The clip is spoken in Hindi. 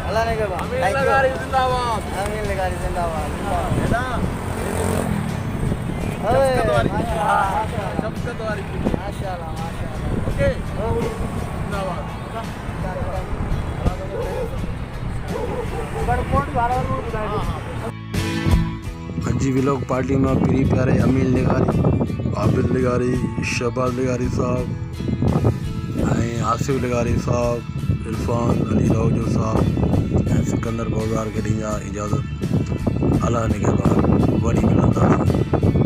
अल्लाह ने के बाद अमीन लेघारी जिंदाबाद, अमीन लेघारी जिंदाबाद। माशाल्लाह माशाल्लाह। ओके जिंदाबाद। अजी व्लॉग पार्टी में प्री प्यारे अमीन लेघारी, आबिद लेघारी, शहबाज लेघारी साहब, आसिफ लेघारी साहब, इरफान रह्जो साहब, सिकंदर बाज़ार के ॾींहुं इजाज़त। अल्लाह ने के बाद वरी मिलंदासीं।